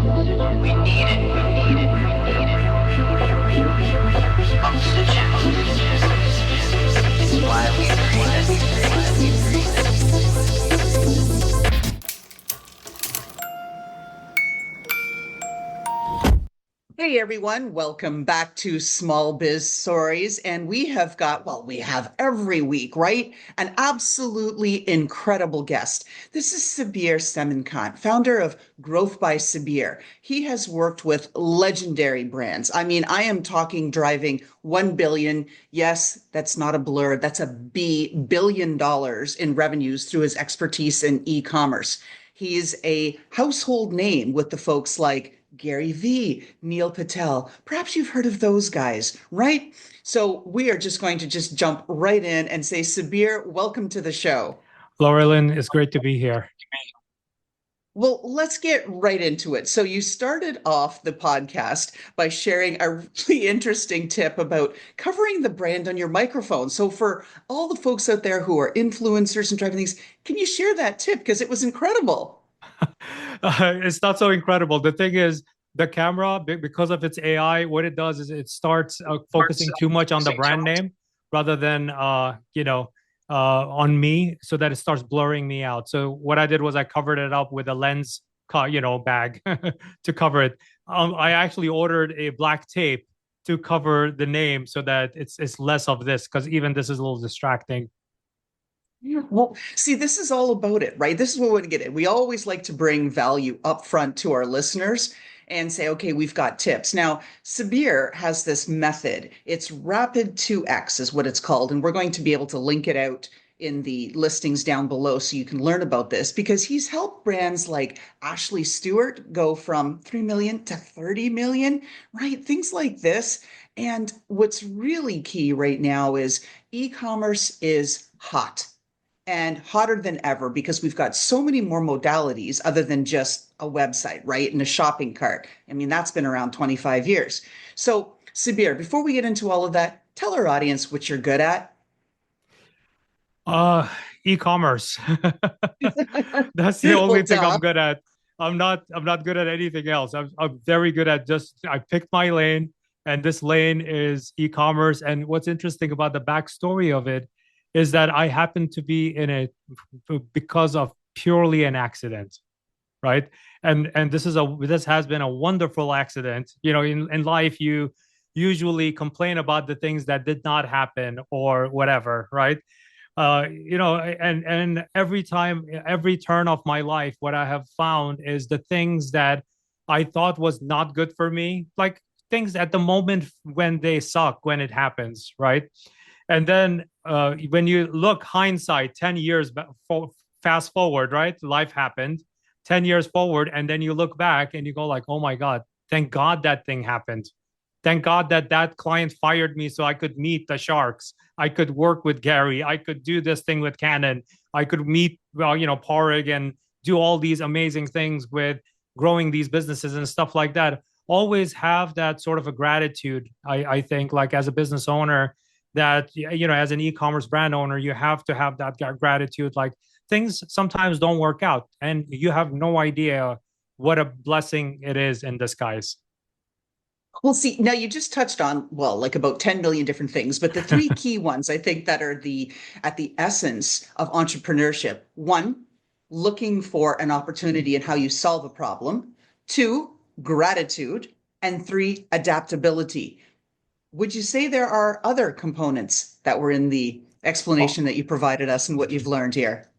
We need it. Oxygen. It's why we breathe. Hey everyone, welcome back to Small Biz Stories. And we have got, well, we have every week, right? An absolutely incredible guest. This is Sabir Semerkant, founder of Growth by Sabir. He has worked with legendary brands. I mean, I am talking driving 1 billion. Yes, that's not a blur. That's a billion dollars in revenues through his expertise in e-commerce. He's a household name with the folks like Gary V, Neil Patel. Perhaps you've heard of those guys, right? So we are just going to just jump right in and say, Sabir, welcome to the show. Laurelyn, it's great to be here. Well, let's get right into it. So you started off the podcast by sharing a really interesting tip about covering the brand on your microphone. So for all the folks out there who are influencers and driving things, can you share that tip? Because it was incredible. It's not so incredible. The thing is, the camera, because of its AI, what it does is it starts focusing too much on the brand name rather than, on me, so that it starts blurring me out. So what I did was I covered it up with a lens, bag to cover it. I actually ordered a black tape to cover the name so that it's less of this, because even this is a little distracting. Yeah. Well, see, this is all about it, right? This is what we want to get at. We always like to bring value up front to our listeners and say, okay, we've got tips. Now, Sabir has this method. It's Rapid 2X is what it's called. And we're going to be able to link it out in the listings down below so you can learn about this because he's helped brands like Ashley Stewart go from 3 million to 30 million, right? Things like this. And what's really key right now is e-commerce is hot and hotter than ever because we've got so many more modalities other than just a website, right? And a shopping cart. I mean, that's been around 25 years. So, Sabir, before we get into all of that, tell our audience what you're good at. E-commerce. That's the only Well, thing duh. I'm good at. I'm not good at anything else. I'm very good at I picked my lane, and this lane is e-commerce. And what's interesting about the backstory of it is that I happen to be in it because of purely an accident, right? And this has been a wonderful accident. In life, you usually complain about the things that did not happen or whatever, right? And every time, every turn of my life, what I have found is the things that I thought was not good for me, like things at the moment when they suck, when it happens, right? And then when you look hindsight, 10 years fast forward, right? Life happened 10 years forward. And then you look back and you go like, oh my God, thank God that thing happened. Thank God that client fired me so I could meet the sharks. I could work with Gary. I could do this thing with Canon. I could meet, Parig and do all these amazing things with growing these businesses and stuff like that. Always have that sort of a gratitude, I think, like as a business owner, that, as an e-commerce brand owner, you have to have that gratitude. Like things sometimes don't work out and you have no idea what a blessing it is in disguise. Well, see, now you just touched on, well, like about 10 million different things, but the three key ones I think that are at the essence of entrepreneurship. One, looking for an opportunity and how you solve a problem. Two, gratitude. And three, adaptability. Would you say there are other components that were in the explanation that you provided us and what you've learned here?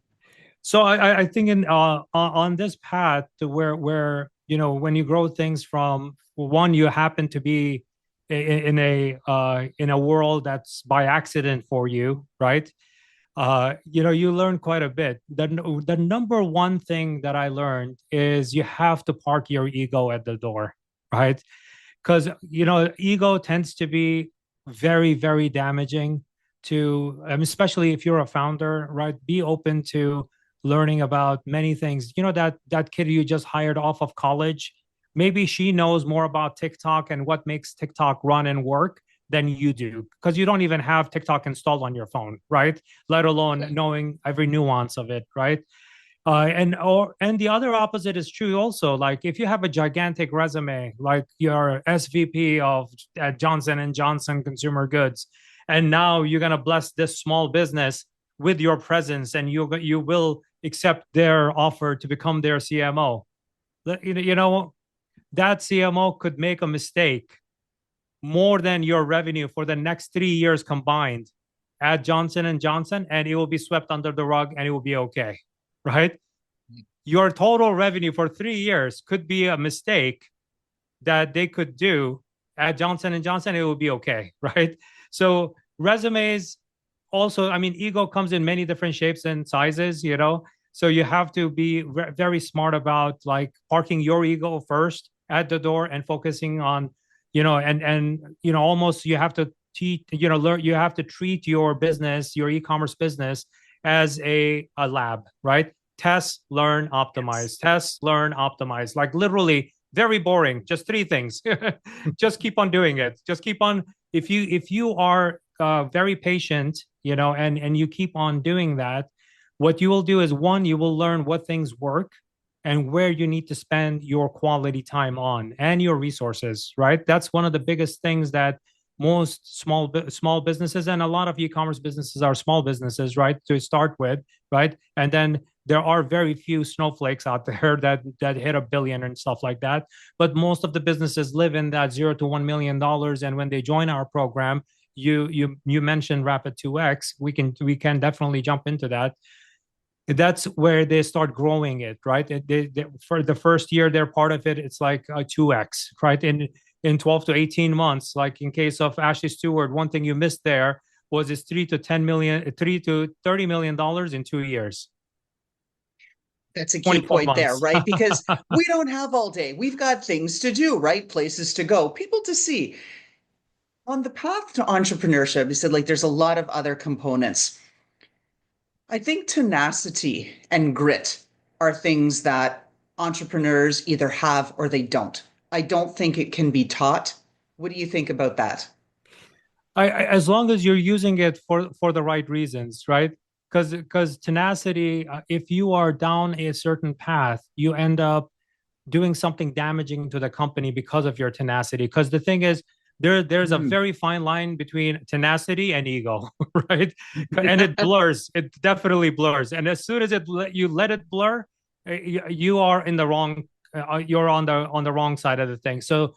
So I think on this path to where when you grow things from one, you happen to be in a world that's by accident for you, right? You learn quite a bit. The number one thing that I learned is you have to park your ego at the door, right? Because ego tends to be very, very damaging to, especially if you're a founder, right? Be open to learning about many things. That kid you just hired off of college, maybe she knows more about TikTok and what makes TikTok run and work than you do, because you don't even have TikTok installed on your phone, right? Let alone knowing every nuance of it, right? And the other opposite is true also. Like if you have a gigantic resume, like you're SVP of Johnson and Johnson Consumer Goods, and now you're gonna bless this small business with your presence, and you will accept their offer to become their CMO. You know that CMO could make a mistake more than your revenue for the next 3 years combined at Johnson and Johnson, and it will be swept under the rug, and it will be okay, right? Your total revenue for 3 years could be a mistake that they could do at Johnson and Johnson. It will be okay, right? So resumes also, I mean, ego comes in many different shapes and sizes, you know. So you have to be very smart about like parking your ego first at the door and focusing on, and almost you have to teach, learn. You have to treat your business, your e-commerce business, as a lab, right? Test, learn, optimize. Yes. Test, learn, optimize. Like literally, very boring. Just three things. Just keep on doing it. Just keep on. If you are very patient, and you keep on doing that, what you will do is, one, you will learn what things work and where you need to spend your quality time on and your resources, right? That's one of the biggest things that most small businesses, and a lot of e-commerce businesses are small businesses, right, to start with, right? And then there are very few snowflakes out there that hit a billion and stuff like that. But most of the businesses live in that $0 to $1 million. And when they join our program, you mentioned Rapid 2X. We can definitely jump into that. That's where they start growing it, right? For the first year they're part of it, it's like a 2X, right? In 12 to 18 months, like in case of Ashley Stewart, one thing you missed there was it's $3 to $30 million in 2 years. That's a key 24 point there, months. right? Because we don't have all day. We've got things to do, right? Places to go, people to see. On the path to entrepreneurship, you said like there's a lot of other components. I think tenacity and grit are things that entrepreneurs either have or they don't. I don't think it can be taught. What do you think about that? As long as you're using it for the right reasons, right? Because tenacity, if you are down a certain path, you end up doing something damaging to the company because of your tenacity. Because the thing is, there's a very fine line between tenacity and ego, right? And it blurs. It definitely blurs. And as soon as you let it blur, you are in the wrong. You're on the wrong side of the thing. So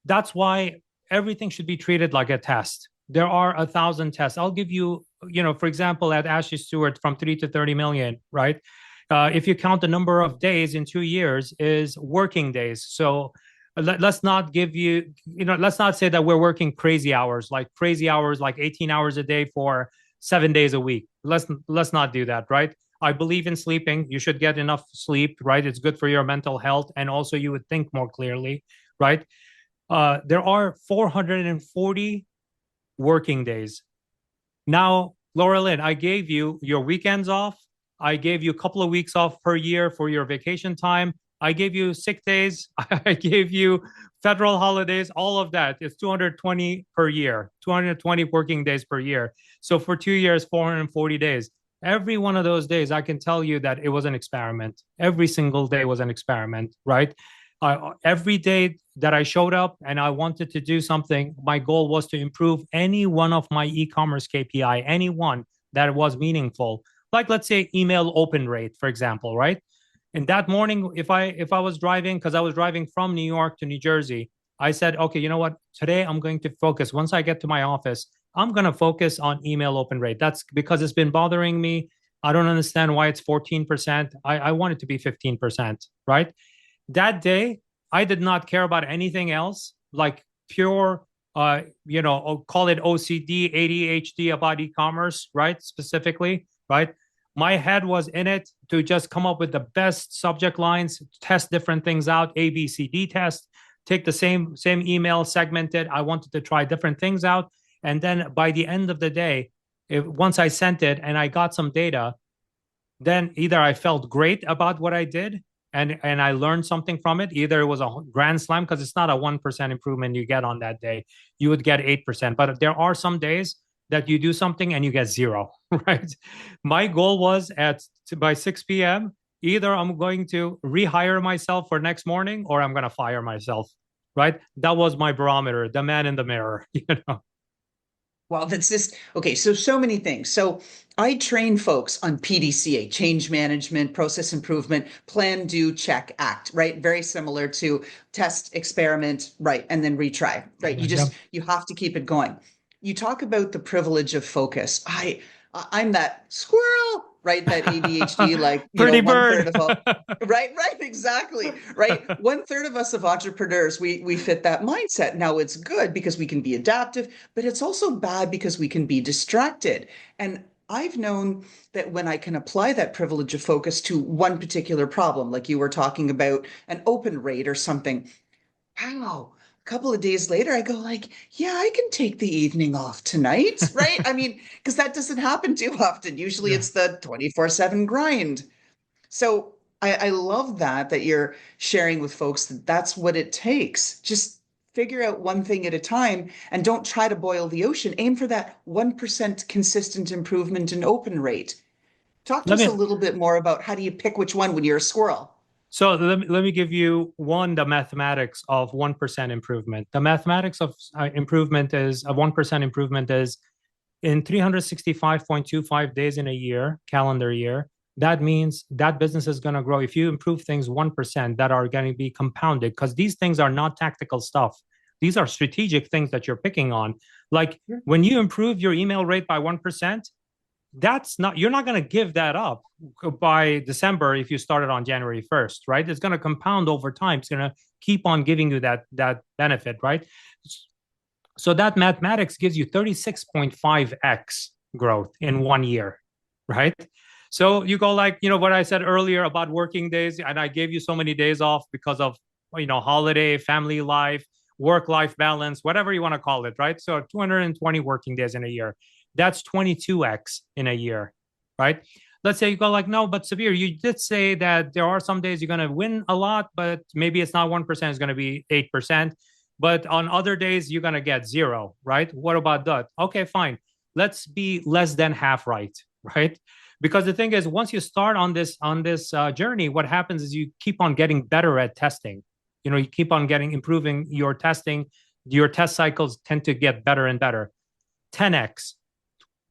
that's why everything should be treated like a test. There are 1,000 tests. I'll give you, for example, at Ashley Stewart, from 3 to 30 million, right? If you count the number of days in 2 years is working days. So let's not let's not say that we're working crazy hours, like 18 hours a day for 7 days a week. Let's not do that, right? I believe in sleeping. You should get enough sleep, right? It's good for your mental health. And also you would think more clearly, right? There are 440 working days. Now, Laura Lynn, I gave you your weekends off. I gave you a couple of weeks off per year for your vacation time. I gave you sick days. I gave you federal holidays, all of that. It's 220 per year, 220 working days per year. So for 2 years, 440 days. Every one of those days, I can tell you that it was an experiment. Every single day was an experiment, right? Every day that I showed up and I wanted to do something, my goal was to improve any one of my e-commerce KPI, any one that was meaningful. Like, let's say, email open rate, for example, right? And that morning, if I was driving, because I was driving from New York to New Jersey, I said, okay, you know what? Today I'm going to focus. Once I get to my office, I'm going to focus on email open rate. That's because it's been bothering me. I don't understand why it's 14%. I want it to be 15%, right? That day, I did not care about anything else, like pure, call it OCD, ADHD about e-commerce, right? Specifically, right? My head was in it to just come up with the best subject lines, test different things out, A, B, C, D test, take the same email, segment it. I wanted to try different things out. And then by the end of the day, once I sent it and I got some data, then either I felt great about what I did and I learned something from it. Either it was a grand slam, because it's not a 1% improvement you get on that day. You would get 8%. But there are some days that you do something and you get zero, right? My goal was by 6 p.m., Either I'm going to rehire myself for next morning or I'm going to fire myself, right? That was my barometer, the man in the mirror, you know. Well, that's just okay. So many things. So I train folks on PDCA, change management, process improvement, plan, do, check, act, right? Very similar to test, experiment, right? And then retry, right? Yeah. You have to keep it going. You talk about the privilege of focus. I'm that squirrel, right? That ADHD, like, Pretty one bird. third of all, right, exactly, right. One third of us of entrepreneurs, we fit that mindset. Now it's good because we can be adaptive, but it's also bad because we can be distracted. And I've known that when I can apply that privilege of focus to one particular problem, like you were talking about an open rate or something, wow, a couple of days later, I go like, yeah, I can take the evening off tonight, right? I mean, because that doesn't happen too often. Usually Yeah. it's the 24/7 grind. So I love that you're sharing with folks that that's what it takes. Just figure out one thing at a time and don't try to boil the ocean. Aim for that 1% consistent improvement in open rate. Talk to Let us a me little bit more about how do you pick which one when you're a squirrel? let me give you the mathematics of 1% improvement. The mathematics of improvement is a 1% improvement is in 365.25 days in a year, calendar year. That means that business is going to grow. If you improve things 1%, that are going to be compounded, because these things are not tactical stuff. These are strategic things that you're picking on. Like when you improve your email rate by 1%, that's not, you're not going to give that up by December if you started on January 1st, right? It's going to compound over time. It's going to keep on giving you that benefit, right? So that mathematics gives you 36.5x growth in 1 year, right? So you go like, what I said earlier about working days, and I gave you so many days off because of, holiday, family life, work-life balance, whatever you want to call it, right? So 220 working days in a year. That's 22x in a year, right? Let's say you go like, no, but Sabir, you did say that there are some days you're going to win a lot, but maybe it's not 1%, it's going to be 8%. But on other days, you're going to get zero, right? What about that? Okay, fine. Let's be less than half right, right? Because the thing is, once you start on this journey, what happens is you keep on getting better at testing. You keep on improving your testing. Your test cycles tend to get better and better. 10x.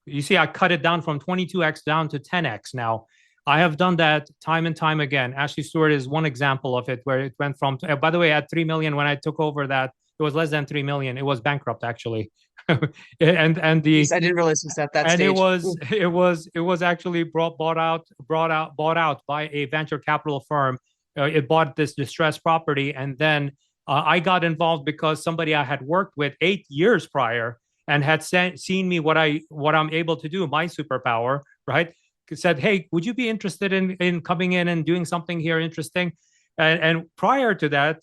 You see, I cut it down from 22x down to 10x now. I have done that time and time again. Ashley Stewart is one example of it, where it went from, by the way, at 3 million, when I took over that, it was less than 3 million. It was bankrupt, actually. and the Jeez, I didn't realize it was at that and it stage. was it was actually bought out by a venture capital firm. It bought this distressed property, and then I got involved because somebody I had worked with 8 years prior and had seen me what I'm able to do, my superpower, right? Said, hey, would you be interested in coming in and doing something here interesting? And prior to that,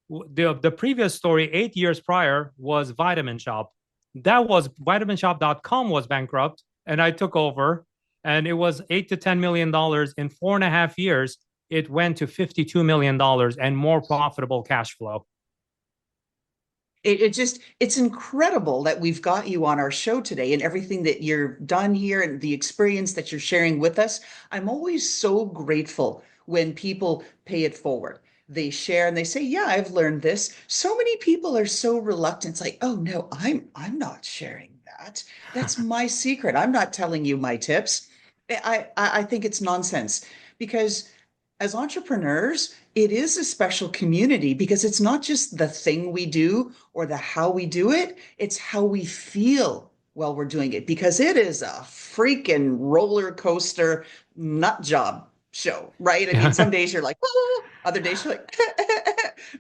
the previous story 8 years prior was Vitamin Shop. That was vitaminshop.com was bankrupt, and I took over, and it was $8 to $10 million in 4.5 years. It went to $52 million and more profitable cash flow. It's incredible that we've got you on our show today and everything that you're done here and the experience that you're sharing with us. I'm always so grateful when people pay it forward. They share and they say, yeah, I've learned this. So many people are so reluctant. It's like, oh no, I'm not sharing that. That's my secret. I'm not telling you my tips. I think it's nonsense because as entrepreneurs, it is a special community because it's not just the thing we do or the how we do it, it's how we feel while we're doing it because it is a freaking roller coaster nut job show, right? I mean, some days you're like, whoa, other days you're like,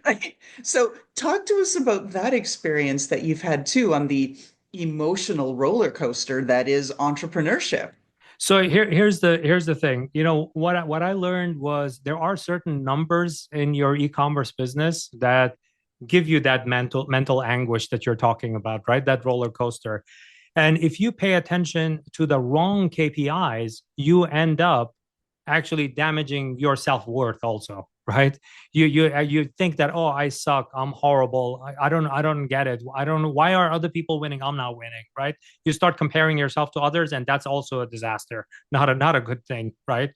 right? So talk to us about that experience that you've had too on the emotional roller coaster that is entrepreneurship. So here's the thing. What I learned was there are certain numbers in your e-commerce business that give you that mental anguish that you're talking about, right? That roller coaster. And if you pay attention to the wrong KPIs, you end up actually damaging your self-worth also, right? You think that, oh, I suck, I'm horrible, I don't get it, I don't know why are other people winning, I'm not winning, right? You start comparing yourself to others, and that's also a disaster, not a good thing, right?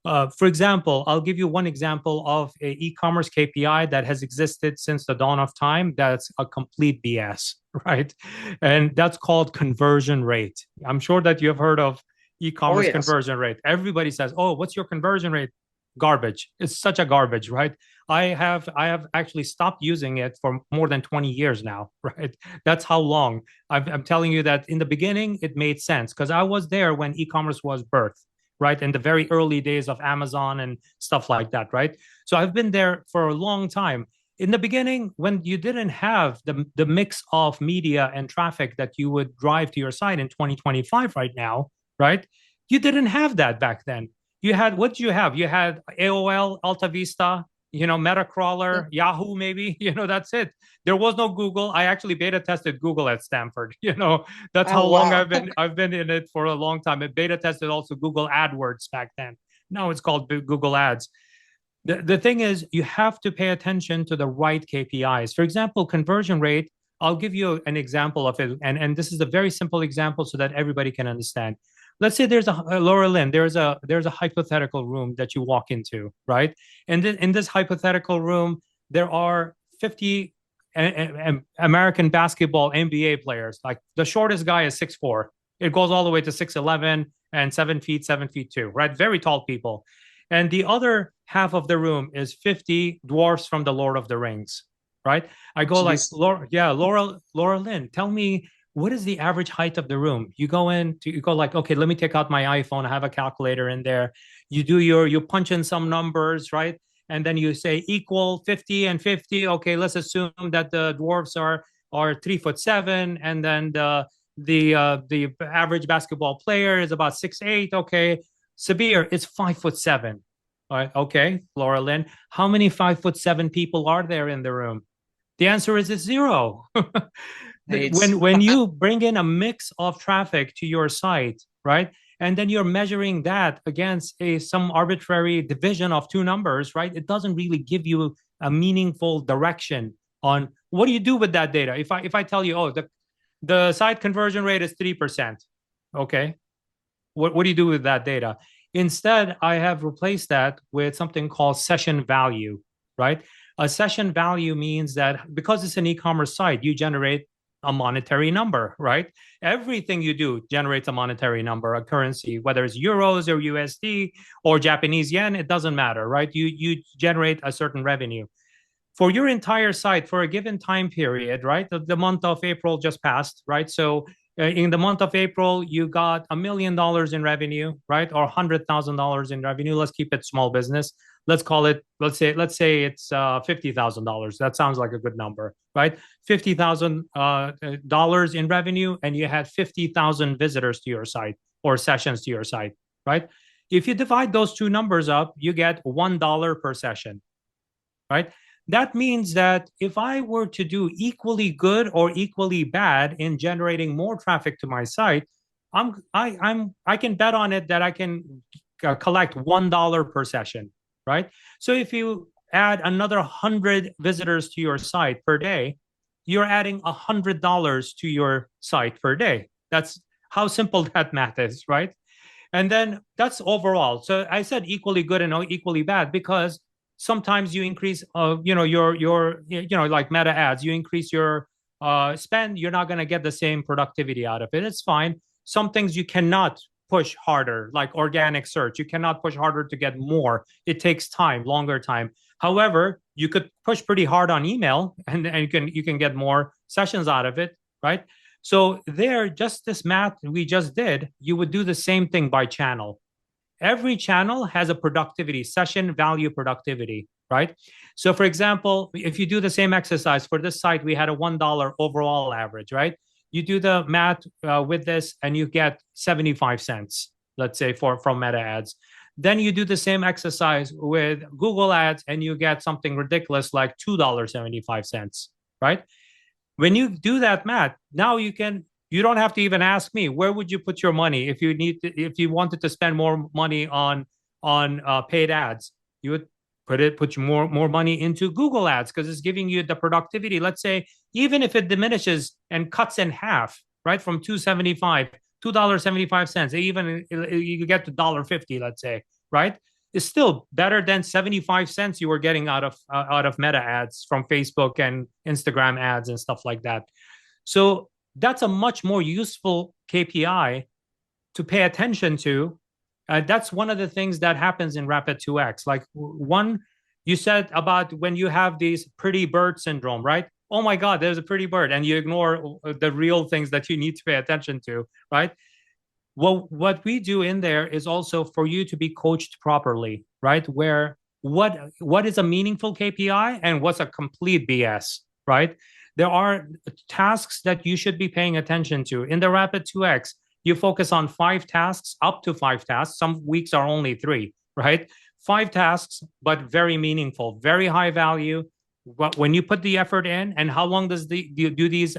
For example, I'll give you one example of a e-commerce KPI that has existed since the dawn of time. That's a complete BS, right? And that's called conversion rate. I'm sure that you have heard of Oh, e-commerce yes. conversion rate. Everybody says, "Oh, what's your conversion rate?" Garbage. It's such a garbage, right? I have actually stopped using it for more than 20 years now, right? That's how long. I'm telling you that in the beginning it made sense because I was there when e-commerce was birthed, right? In the very early days of Amazon and stuff like that, right? So I've been there for a long time. In the beginning, when you didn't have the mix of media and traffic that you would drive to your site in 2025 right now, right? You didn't have that back then. You had, what do you have? You had AOL, Alta Vista, Metacrawler, Yahoo, maybe, that's it. There was no Google. I actually beta tested Google at Stanford. That's how Oh, long wow. I've been in it for a long time. It beta tested also Google AdWords back then. Now it's called Google Ads. The thing is, you have to pay attention to the right KPIs. For example, conversion rate. I'll give you an example of it, and this is a very simple example so that everybody can understand. Let's say there's a Laura Lynn, there's a hypothetical room that you walk into, right? And in this hypothetical room, there are 50 American basketball NBA players. Like the shortest guy is 6'4". It goes all the way to 6'11" and 7 feet, 7 feet 2, right? Very tall people. And the other half of the room is 50 dwarfs from the Lord of the Rings, right? I go like, Jeez. Laura Lynn, tell me, what is the average height of the room? You go like, okay, let me take out my iPhone. I have a calculator in there. You punch in some numbers, right? And then you say equal 50 and 50. Okay, let's assume that the dwarfs are 3'7", and then the average basketball player is about 6'8". Okay, Sabir is 5'7". All right, okay, Laura Lynn, how many 5'7" people are there in the room? The answer is it's zero. It's When you bring in a mix of traffic to your site, right, and then you're measuring that against some arbitrary division of two numbers, right, it doesn't really give you a meaningful direction on what do you do with that data. If I tell you, oh, the site conversion rate is 3%, okay, what do you do with that data? Instead, I have replaced that with something called session value, right? A session value means that because it's an e-commerce site, you generate a monetary number, right? Everything you do generates a monetary number, a currency, whether it's euros or USD or Japanese yen, it doesn't matter, right? You generate a certain revenue. For your entire site for a given time period, right? The month of April just passed, right? So in the month of April, you got $1 million in revenue, right? Or $100,000 in revenue. Let's keep it small business. Let's call it, let's say it's $50,000. That sounds like a good number, right? $50,000 in revenue, and you had 50,000 visitors to your site or sessions to your site, right? If you divide those two numbers up, you get $1 per session, right? That means that if I were to do equally good or equally bad in generating more traffic to my site, I can bet on it that I can collect $1 per session, right? So if you add another 100 visitors to your site per day, you're adding $100 to your site per day. That's how simple that math is, right? And then that's overall. So I said equally good and equally bad because sometimes you increase, your like meta ads, you increase your spend, you're not going to get the same productivity out of it. It's fine. Some things you cannot push harder, like organic search. You cannot push harder to get more. It takes time, longer time. However, you could push pretty hard on email, and you can get more sessions out of it, right? So there, just this math we just did, you would do the same thing by channel. Every channel has a productivity, session value productivity, right? So for example, if you do the same exercise for this site, we had a $1 overall average, right? You do the math with this and you get 75 cents, let's say from meta ads. Then you do the same exercise with Google ads and you get something ridiculous like $2.75, right? When you do that math, now you don't have to even ask me where would you put your money if you wanted to spend more money on paid ads. You would put more money into Google ads because it's giving you the productivity. Let's say even if it diminishes and cuts in half, right, from $2.75, $2.75, even you get to $1.50, let's say, right? is still better than 75 cents you were getting out of meta ads from Facebook and Instagram ads and stuff like that. So that's a much more useful KPI to pay attention to. That's one of the things that happens in Rapid 2X. Like one, you said about when you have these pretty bird syndrome, right? Oh my God, there's a pretty bird, and you ignore the real things that you need to pay attention to, right? Well, what we do in there is also for you to be coached properly, right? Where what is a meaningful KPI and what's a complete BS, right? There are tasks that you should be paying attention to. In the Rapid 2X, you focus on 5 tasks, up to 5 tasks. Some weeks are only 3, right? 5 tasks, but very meaningful, very high value. When you put the effort in, and how long do these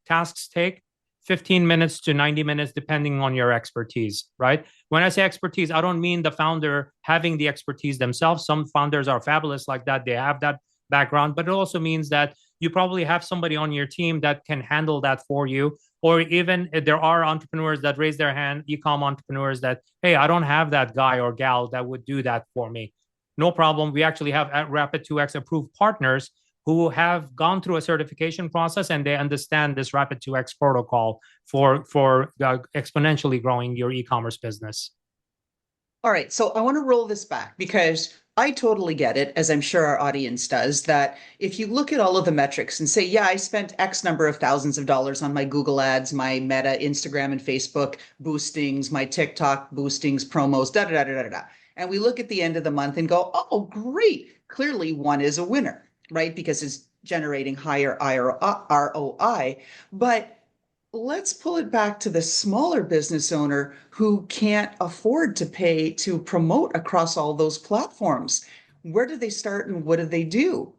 tasks take? 15 minutes to 90 minutes, depending on your expertise, right? When I say expertise, I don't mean the founder having the expertise themselves. Some founders are fabulous like that. They have that background, but it also means that you probably have somebody on your team that can handle that for you. Or even if there are entrepreneurs that raise their hand, e-com entrepreneurs that, hey, I don't have that guy or gal that would do that for me. No problem. We actually have at Rapid 2X approved partners who have gone through a certification process and they understand this Rapid 2X protocol for exponentially growing your e-commerce business. All right, so I want to roll this back because I totally get it, as I'm sure our audience does, that if you look at all of the metrics and say, yeah, I spent X number of thousands of dollars on my Google ads, my Meta, Instagram, and Facebook boostings, my TikTok boostings, promos, da da da da da da. And we look at the end of the month and go, oh, great. Clearly, one is a winner, right? Because it's generating higher ROI. But let's pull it back to the smaller business owner who can't afford to pay to promote across all those platforms. Where do they start and what do they do?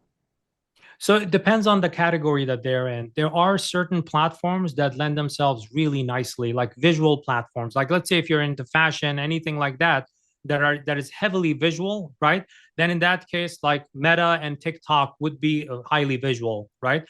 So it depends on the category that they're in. There are certain platforms that lend themselves really nicely, like visual platforms. Like let's say if you're into fashion, anything like that, that is heavily visual, right? Then in that case, like Meta and TikTok would be highly visual, right?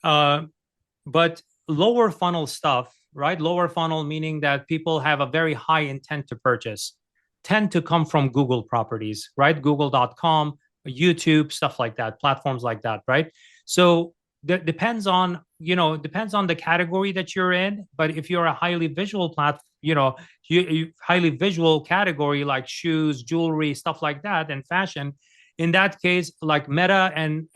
But lower funnel stuff, right? Lower funnel meaning that people have a very high intent to purchase, tend to come from Google properties, right? Google.com, YouTube, stuff like that, platforms like that, right? So that depends on, depends on the category that you're in. But if you're a highly visual highly visual category like shoes, jewelry, stuff like that, and fashion, in that case, like Meta and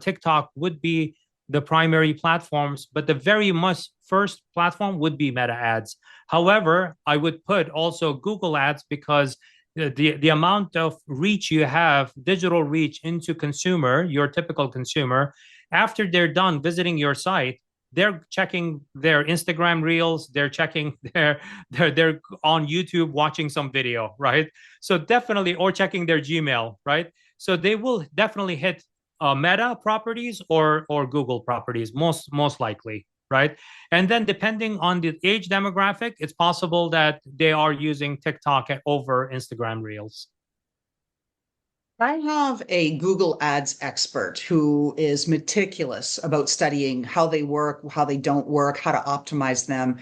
TikTok would be the primary platforms, but the very much first platform would be Meta ads. However, I would put also Google ads because the amount of reach you have, digital reach into consumer, your typical consumer, after they're done visiting your site, they're checking their Instagram reels, they're checking they're on YouTube watching some video, right? So definitely, or checking their Gmail, right? So they will definitely hit Meta properties or Google properties, most likely, right? And then depending on the age demographic, it's possible that they are using TikTok over Instagram Reels. I have a Google Ads expert who is meticulous about studying how they work, how they don't work, how to optimize them.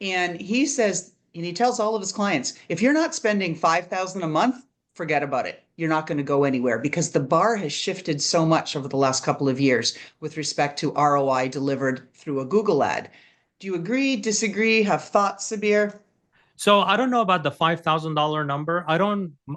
And he says, and he tells all of his clients, if you're not spending 5,000 a month, forget about it. You're not going to go anywhere because the bar has shifted so much over the last couple of years with respect to ROI delivered through a Google ad. Do you agree, disagree, have thoughts, Sabir? So I don't know about the $5,000 number.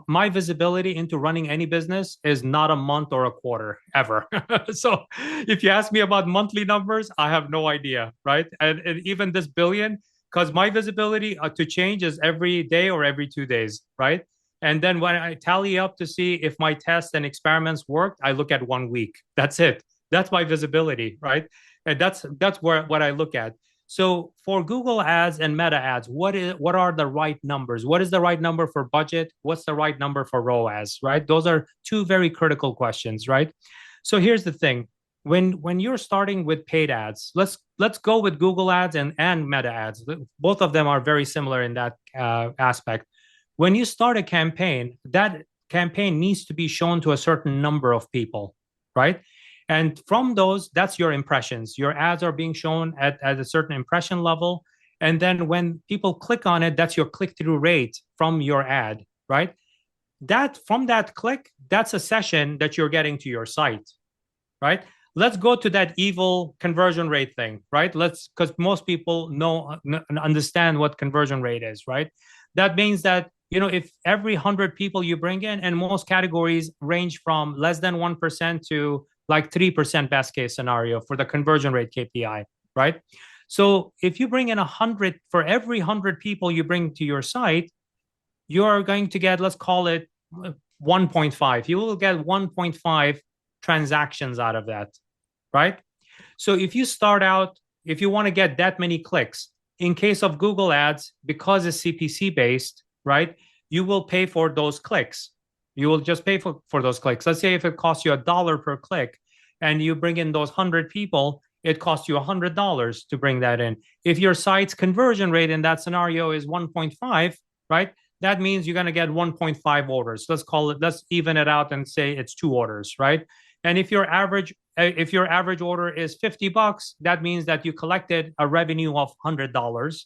My visibility into running any business is not a month or a quarter ever. So if you ask me about monthly numbers, I have no idea, right? And even this billion, because my visibility to change is every day or every 2 days, right? And then when I tally up to see if my tests and experiments worked, I look at 1 week. That's it. That's my visibility, right? And that's what I look at. So for Google ads and Meta ads, what are the right numbers? What is the right number for budget? What's the right number for ROAS, right? Those are two very critical questions, right? So here's the thing. When you're starting with paid ads, let's go with Google ads and Meta ads. Both of them are very similar in that aspect. When you start a campaign, that campaign needs to be shown to a certain number of people, right? And from those, that's your impressions. Your ads are being shown at a certain impression level. And then when people click on it, that's your click-through rate from your ad, right? that from that click, that's a session that you're getting to your site, right? Let's go to that evil conversion rate thing, right? Because most people know and understand what conversion rate is, right? That means that, if every 100 people you bring in, and most categories range from less than 1% to like 3% best case scenario for the conversion rate KPI, right? So if you bring in 100, for every 100 people you bring to your site, you're going to get, let's call it 1.5. You will get 1.5 transactions out of that, right? So if you want to get that many clicks, in case of Google Ads, because it's CPC based, right, you will pay for those clicks. You will just pay for those clicks. Let's say if it costs you $1 per click and you bring in those 100 people, it costs you $100 to bring that in. If your site's conversion rate in that scenario is 1.5, right, that means you're going to get 1.5 orders. Let's even it out and say it's 2 orders, right? And if your average order is $50, that means that you collected a revenue of $100.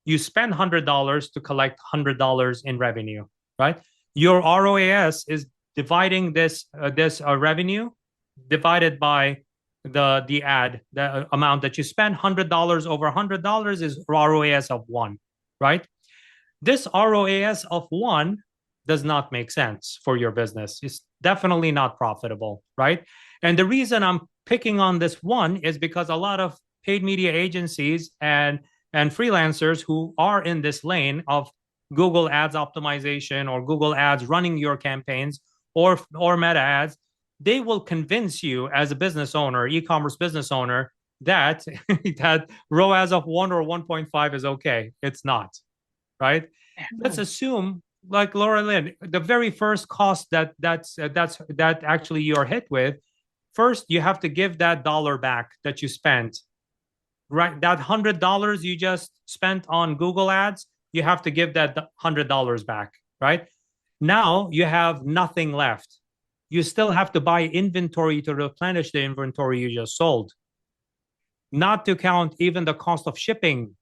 You spend $100 to collect $100 in revenue, right? Your ROAS is dividing this revenue divided by the ad, the amount that you spend. $100 over $100 is ROAS of 1, right? This ROAS of 1 does not make sense for your business. It's definitely not profitable, right? And the reason I'm picking on this one is because a lot of paid media agencies and freelancers who are in this lane of Google Ads optimization or Google Ads running your campaigns or Meta Ads, they will convince you as a business owner, e-commerce business owner, that that ROAS of 1 or 1.5 is okay. It's not, right? Let's assume, like Laura Lynn, the very first cost that actually you're hit with, first you have to give that dollar back that you spent, right? That $100 you just spent on Google Ads, you have to give that $100 back, right? Now you have nothing left. You still have to buy inventory to replenish the inventory you just sold. Not to count even the cost of shipping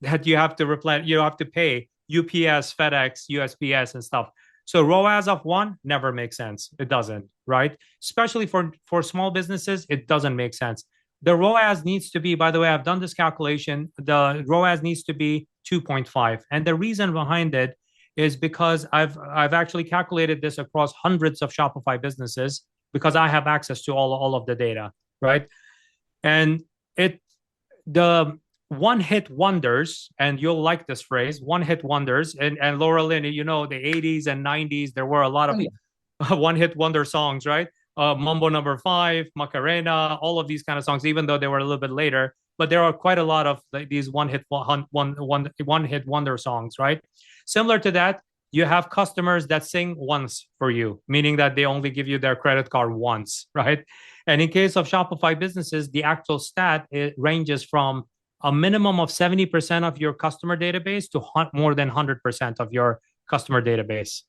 that you have to pay UPS, FedEx, USPS, and stuff. So ROAS of 1 never makes sense. It doesn't, right? Especially for small businesses, it doesn't make sense. The ROAS needs to be, by the way, I've done this calculation, the ROAS needs to be 2.5. And the reason behind it is because I've actually calculated this across hundreds of Shopify businesses because I have access to all of the data, right? And the one-hit wonders, and you'll like this phrase, one-hit wonders, and Laura Lynn, the 80s and 90s, there were a lot of one-hit wonder songs, right? Mambo Number 5, Macarena, all of these kind of songs, even though they were a little bit later, but there are quite a lot of these one-hit wonder songs, right? Similar to that, you have customers that sing once for you, meaning that they only give you their credit card once, right? And in case of Shopify businesses, the actual stat, it ranges from a minimum of 70% of your customer database to more than 100% of your customer database,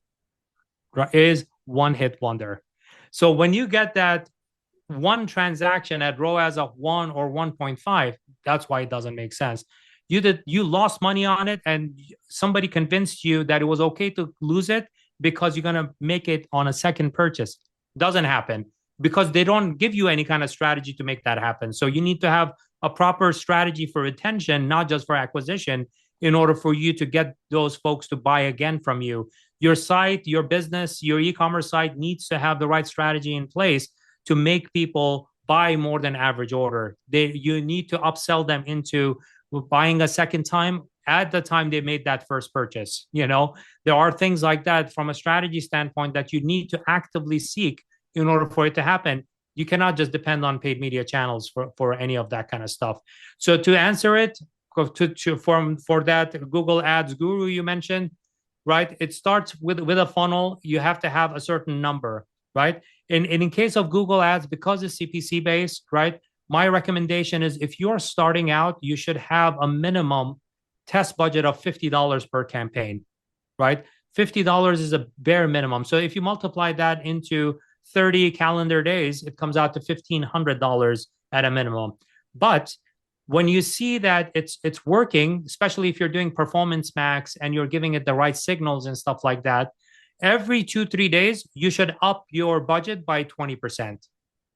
right, is one hit wonder. So when you get that one transaction at ROAS of 1 or 1.5, that's why it doesn't make sense. You lost money on it, and somebody convinced you that it was okay to lose it because you're going to make it on a second purchase. Doesn't happen because they don't give you any kind of strategy to make that happen. So you need to have a proper strategy for retention, not just for acquisition, in order for you to get those folks to buy again from you. Your site, your business, your e-commerce site needs to have the right strategy in place to make people buy more than average order. You need to upsell them into buying a second time at the time they made that first purchase. There are things like that from a strategy standpoint that you need to actively seek in order for it to happen. You cannot just depend on paid media channels for any of that kind of stuff. So to answer it, for that Google Ads guru you mentioned, right? It starts with a funnel. You have to have a certain number, right? And in case of Google Ads, because it's CPC based, right? My recommendation is if you're starting out, you should have a minimum test budget of $50 per campaign, right? $50 is a bare minimum. So if you multiply that into 30 calendar days, it comes out to $1,500 at a minimum. But when you see that it's working, especially if you're doing performance max and you're giving it the right signals and stuff like that, every 2-3 days, you should up your budget by 20%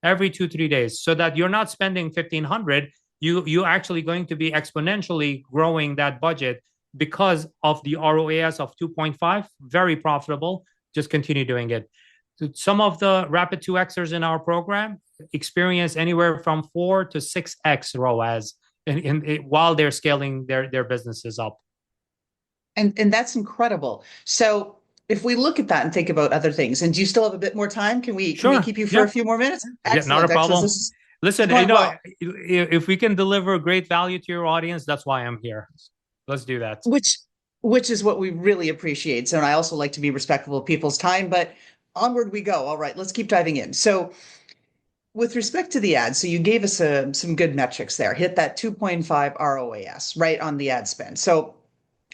every 2-3 days, so that you're not spending 1,500. You actually going to be exponentially growing that budget because of the ROAS of 2.5. Very profitable. Just continue doing it. Some of the rapid 2xers in our program experience anywhere from 4 to 6x ROAS while they're scaling their businesses up. And that's incredible. So if we look at that and think about other things, and do you still have a bit more time? Can we Sure. keep you for Yeah. a few more minutes? Yeah, not a Excellent, excellent. problem. This is Listen, going well. if we can deliver great value to your audience, that's why I'm here. Let's do that. Which is what we really appreciate. So, and I also like to be respectful of people's time, but onward we go. All right, let's keep diving in. So with respect to the ads, so you gave us some good metrics there. Hit that 2.5 ROAS, right, on the ad spend. So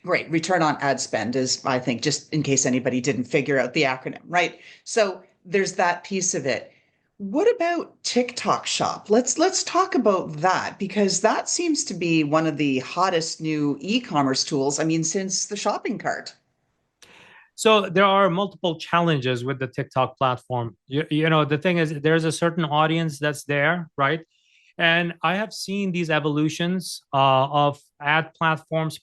great. Return on ad spend is, I think, just in case anybody didn't figure out the acronym, right? So there's that piece of it. What about TikTok Shop? Let's talk about that, because that seems to be one of the hottest new e-commerce tools. I mean, since the shopping cart. So there are multiple challenges with the TikTok platform. You know, the thing is, there's a certain audience that's there, right? And I have seen these evolutions of ad platforms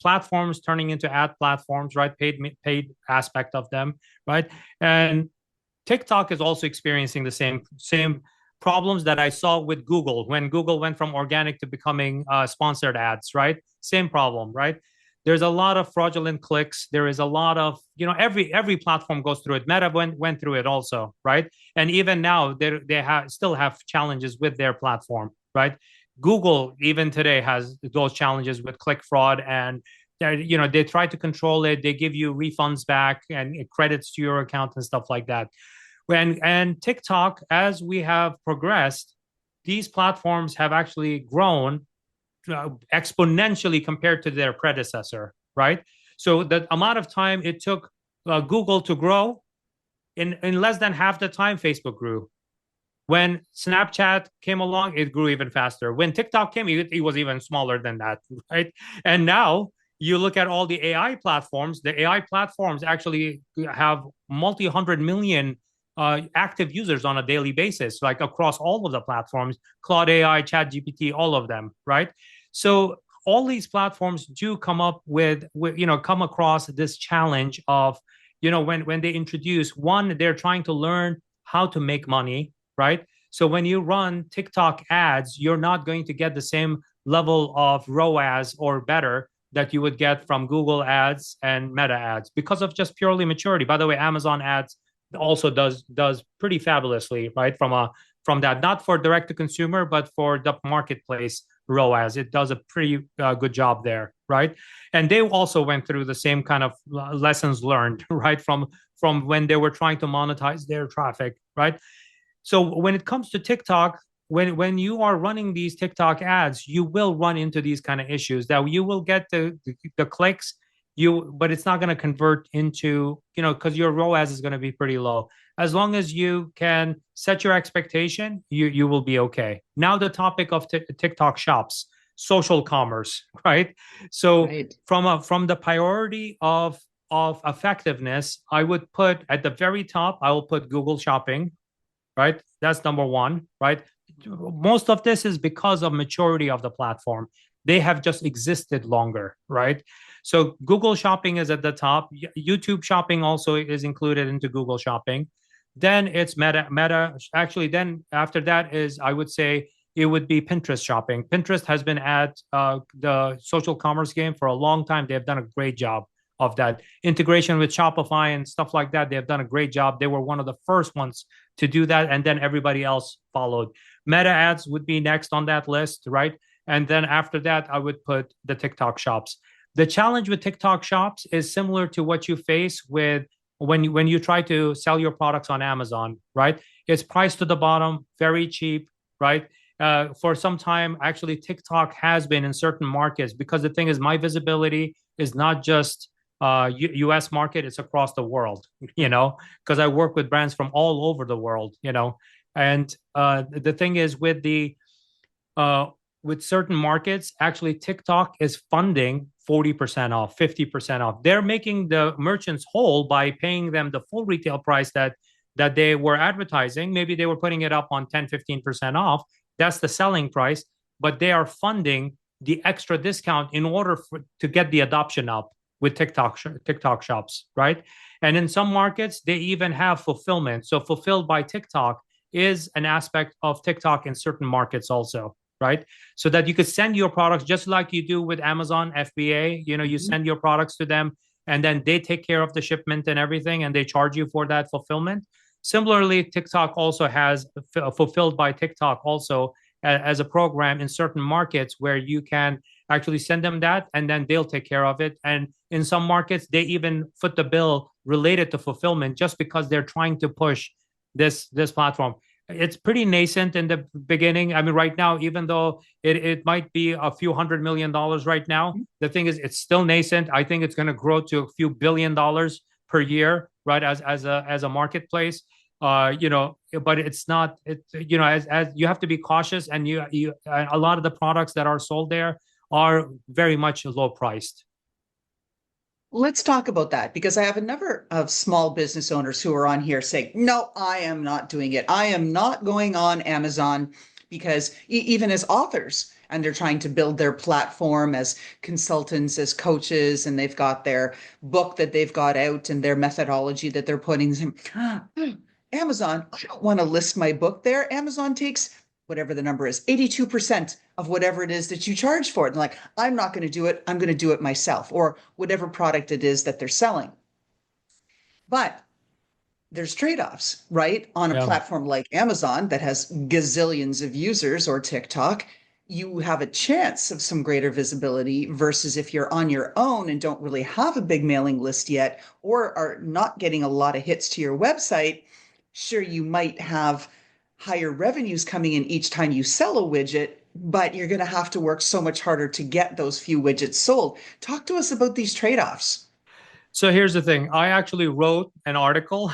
turning into ad platforms, right? Paid aspect of them, right? And TikTok is also experiencing the same problems that I saw with Google when Google went from organic to becoming sponsored ads, right? Same problem, right? There's a lot of fraudulent clicks. There is a lot of, you know, every platform goes through it. Meta went through it also, right? And even now they still have challenges with their platform, right? Google even today has those challenges with click fraud, and you know, they try to control it. They give you refunds back and credits to your account and stuff like that. And TikTok, as we have progressed, these platforms have actually grown exponentially compared to their predecessor, right? So the amount of time it took Google to grow, in less than half the time Facebook grew. When Snapchat came along, it grew even faster. When TikTok came, it was even smaller than that, right? And now you look at all the AI platforms. The AI platforms actually have multi-hundred million active users on a daily basis, like across all of the platforms, Claude AI, Chat GPT, all of them, right? So all these platforms do come up with you know, come across this challenge of, you know, when they introduce one, they're trying to learn how to make money, right? So when you run TikTok ads, you're not going to get the same level of ROAS or better that you would get from Google ads and Meta ads because of just purely maturity. By the way, Amazon ads also does pretty fabulously, right? From that, not for direct to consumer, but for the marketplace ROAS, it does a pretty good job there, right? And they also went through the same kind of lessons learned, right? From when they were trying to monetize their traffic, right? So when it comes to TikTok, when you are running these TikTok ads, you will run into these kind of issues that you will get the clicks, but it's not going to convert into, you know, because your ROAS is going to be pretty low. As long as you can set your expectation, you will be okay. Now the topic of TikTok shops, social commerce, right? So Right. from the priority of effectiveness, I would put at the very top, I will put Google Shopping, right? That's number one, right? Most of this is because of maturity of the platform. They have just existed longer, right? So Google Shopping is at the top. YouTube Shopping also is included into Google Shopping. Then it's Meta. Actually, then after that is, I would say, it would be Pinterest Shopping. Pinterest has been at the social commerce game for a long time. They have done a great job of that integration with Shopify and stuff like that. They have done a great job. They were one of the first ones to do that, and then everybody else followed. Meta ads would be next on that list, right? And then after that, I would put the TikTok shops. The challenge with TikTok shops is similar to what you face with when you try to sell your products on Amazon, right? It's priced to the bottom, very cheap, right? For some time, actually, TikTok has been in certain markets, because the thing is, my visibility is not just US market, it's across the world, you know, because I work with brands from all over the world, you know. And the thing is, with certain markets, actually TikTok is funding 40% off, 50% off. They're making the merchants whole by paying them the full retail price that they were advertising. Maybe they were putting it up on 10, 15% off. That's the selling price, but they are funding the extra discount in order to get the adoption up with TikTok shops, right? And in some markets, they even have fulfillment. So fulfilled by TikTok is an aspect of TikTok in certain markets also, right? So that you could send your products just like you do with Amazon FBA. You send your products to them and then they take care of the shipment and everything and they charge you for that fulfillment. Similarly, TikTok also has fulfilled by TikTok also as a program in certain markets where you can actually send them that and then they'll take care of it. And in some markets, they even foot the bill related to fulfillment just because they're trying to push this platform. It's pretty nascent in the beginning. I mean, right now, even though it might be a few $100 million right now, the thing is, it's still nascent. I think it's going to grow to a few $1 billion per year, right? As a marketplace, but it's not. As you have to be cautious, and a lot of the products that are sold there are very much low priced. Let's talk about that because I have a number of small business owners who are on here saying, no, I am not doing it. I am not going on Amazon because even as authors, and they're trying to build their platform as consultants, as coaches, and they've got their book that they've got out and their methodology that they're putting in. Amazon, I don't want to list my book there. Amazon takes whatever the number is, 82% of whatever it is that you charge for it. And like, I'm not going to do it. I'm going to do it myself, or whatever product it is that they're selling. But there's trade-offs, right? On a platform like Amazon that has gazillions of users, or TikTok, you have a chance of some greater visibility versus if you're on your own and don't really have a big mailing list yet, or are not getting a lot of hits to your website. Sure, you might have higher revenues coming in each time you sell a widget, but you're going to have to work so much harder to get those few widgets sold. Talk to us about these trade-offs. So here's the thing. I actually wrote an article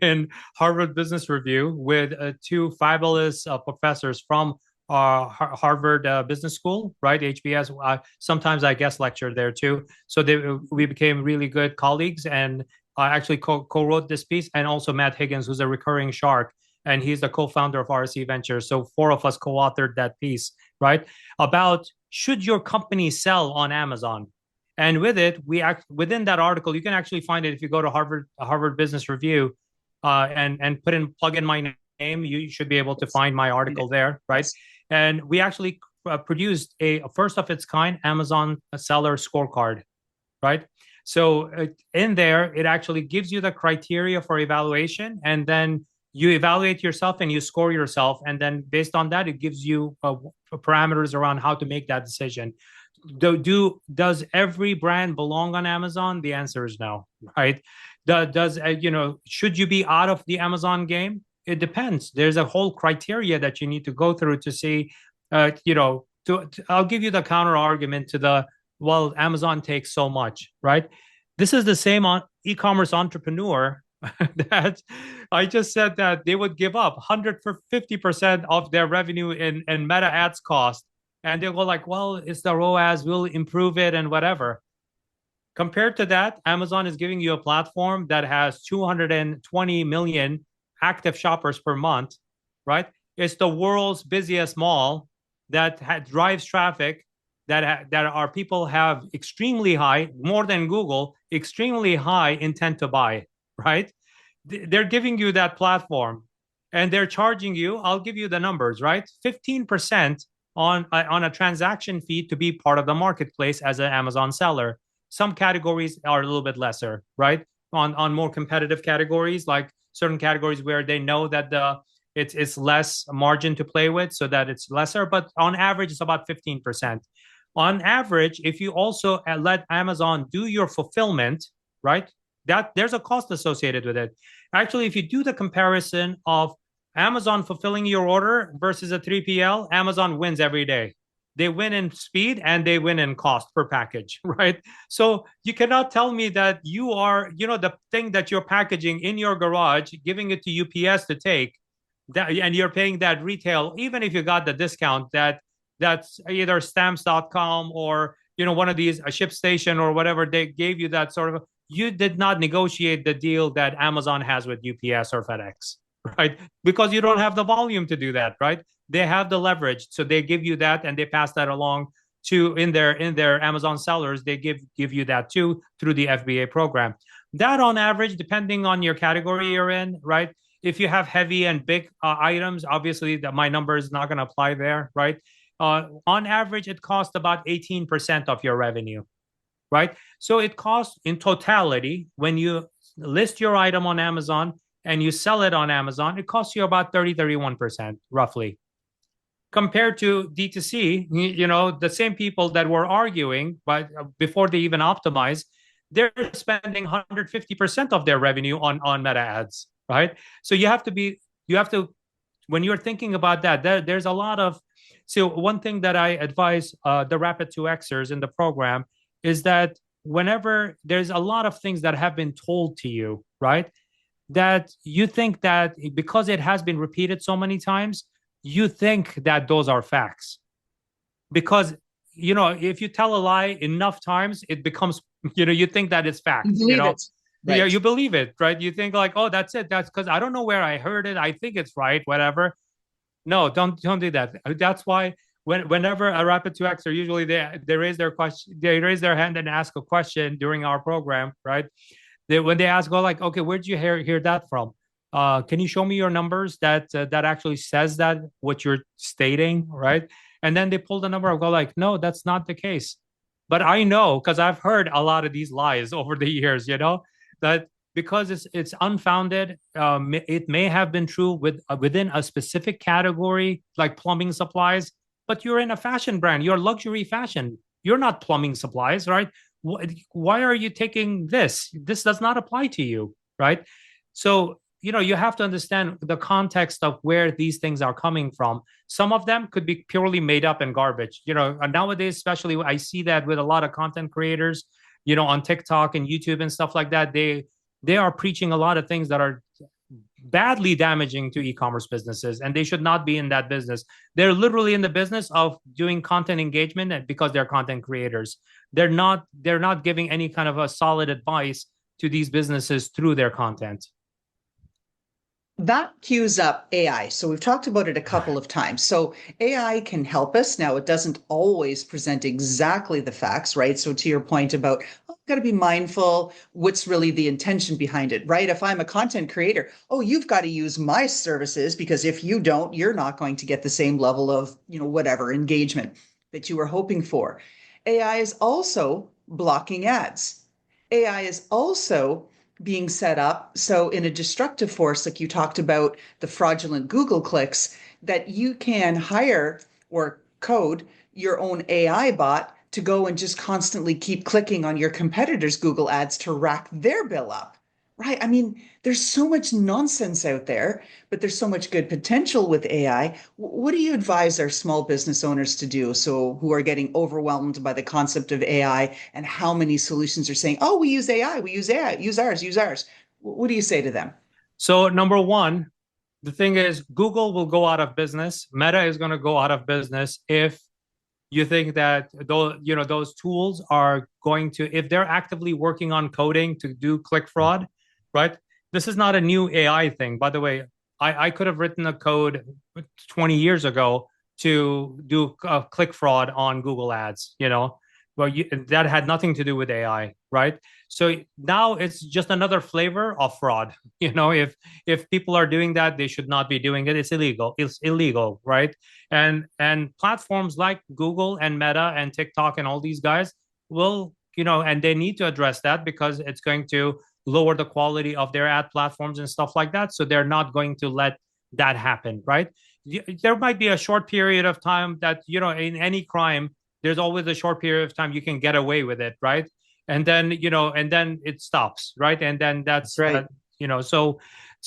in Harvard Business Review with two fabulous professors from Harvard Business School, right? HBS. Sometimes I guest lecture there too. So we became really good colleagues, and I actually co-wrote this piece, and also Matt Higgins, who's a recurring shark, and he's the co-founder of RSC Ventures. So 4 of us co-authored that piece, right? About should your company sell on Amazon? And with it, within that article, you can actually find it if you go to Harvard Business Review and plug in my name. You should be able to find my article there, right? And we actually produced a first of its kind Amazon seller scorecard, right? So in there, it actually gives you the criteria for evaluation, and then you evaluate yourself and you score yourself. And then based on that, it gives you parameters around how to make that decision. Does every brand belong on Amazon? The answer is no, right? Should you be out of the Amazon game? It depends. There's a whole criteria that you need to go through to see, I'll give you the counter argument to Amazon takes so much, right? This is the same on e-commerce entrepreneur that I just said that they would give up 150% of their revenue in Meta ads cost. And they'll go like, well, it's the ROAS, we'll improve it and whatever. Compared to that, Amazon is giving you a platform that has 220 million active shoppers per month, right? It's the world's busiest mall that drives traffic, that our people have extremely high, more than Google, extremely high intent to buy, right? They're giving you that platform and they're charging you, I'll give you the numbers, right? 15% on a transaction fee to be part of the marketplace as an Amazon seller. Some categories are a little bit lesser, right? On more competitive categories, like certain categories where they know that it's less margin to play with, so that it's lesser. But on average, it's about 15%. On average, if you also let Amazon do your fulfillment, right? That there's a cost associated with it. Actually, if you do the comparison of Amazon fulfilling your order versus a 3PL, Amazon wins every day. They win in speed and they win in cost per package, right? So you cannot tell me that you are, the thing that you're packaging in your garage, giving it to UPS to take, that, and you're paying that retail, even if you got the discount that's either stamps.com or one of these, a ship station or whatever, they gave you that sort of, you did not negotiate the deal that Amazon has with UPS or FedEx, right? Because you don't have the volume to do that, right? They have the leverage, so they give you that and they pass that along to in their Amazon sellers. They give you that too through the FBA program. That on average, depending on your category you're in, right? If you have heavy and big items, obviously that my number is not going to apply there, right? On average, it costs about 18% of your revenue, right? So it costs in totality, when you list your item on Amazon and you sell it on Amazon, it costs you about 31% roughly. Compared to D2C, the same people that were arguing, but before they even optimize, they're spending 150% of their revenue on meta ads, right? So you have to, when you're thinking about that, there's a lot of, so one thing that I advise the Rapid 2Xers in the program is that whenever there's a lot of things that have been told to you, right, that you think that because it has been repeated so many times, you think that those are facts. Because, if you tell a lie enough times, it becomes, you think that it's fact. You believe it. Right. Yeah, you believe it, right? You think like, oh, that's it. That's because I don't know where I heard it. I think it's right, whatever. No, don't do that. That's why whenever a Rapid 2Xer, usually they raise their question, they raise their hand and ask a question during our program, right? When they ask, like, okay, where did you hear that from? Can you show me your numbers that actually says that what you're stating, right? And then they pull the number and go like, no, that's not the case. But I know, because I've heard a lot of these lies over the years, that because it's unfounded. It may have been true within a specific category, like plumbing supplies, but you're in a fashion brand, you're luxury fashion. You're not plumbing supplies, right? Why are you taking this? This does not apply to you, right? So, you have to understand the context of where these things are coming from. Some of them could be purely made up and garbage. Nowadays, especially, I see that with a lot of content creators, on TikTok and YouTube and stuff like that. They are preaching a lot of things that are badly damaging to e-commerce businesses, and they should not be in that business. They're literally in the business of doing content engagement because they're content creators. They're not giving any kind of a solid advice to these businesses through their content. That cues up AI. So we've talked about it a couple of times. So AI can help us. Now, it doesn't always present exactly the facts, right? So to your point about, got to be mindful, what's really the intention behind it, right? If I'm a content creator, you've got to use my services, because if you don't, you're not going to get the same level of, whatever engagement that you were hoping for. AI is also blocking ads. AI is also being set up so in a destructive force, like you talked about the fraudulent Google clicks, that you can hire or code your own AI bot to go and just constantly keep clicking on your competitors' Google ads to rack their bill up, right? I mean, there's so much nonsense out there, but there's so much good potential with AI. What do you advise our small business owners to do, so who are getting overwhelmed by the concept of AI and how many solutions are saying, we use AI, use ours. What do you say to them? So number one, the thing is, Google will go out of business. Meta is going to go out of business if you think that those tools are going to, if they're actively working on coding to do click fraud, right? This is not a new AI thing. By the way, I could have written a code 20 years ago to do click fraud on Google ads, well, that had nothing to do with AI, right? So now it's just another flavor of fraud. If people are doing that, they should not be doing it. It's illegal. It's illegal, right? And platforms like Google and Meta and TikTok and all these guys will, and they need to address that, because it's going to lower the quality of their ad platforms and stuff like that. So they're not going to let that happen, right? There might be a short period of time that, in any crime, there's always a short period of time you can get away with it, right? And then, and then it stops, right? And then that's right. So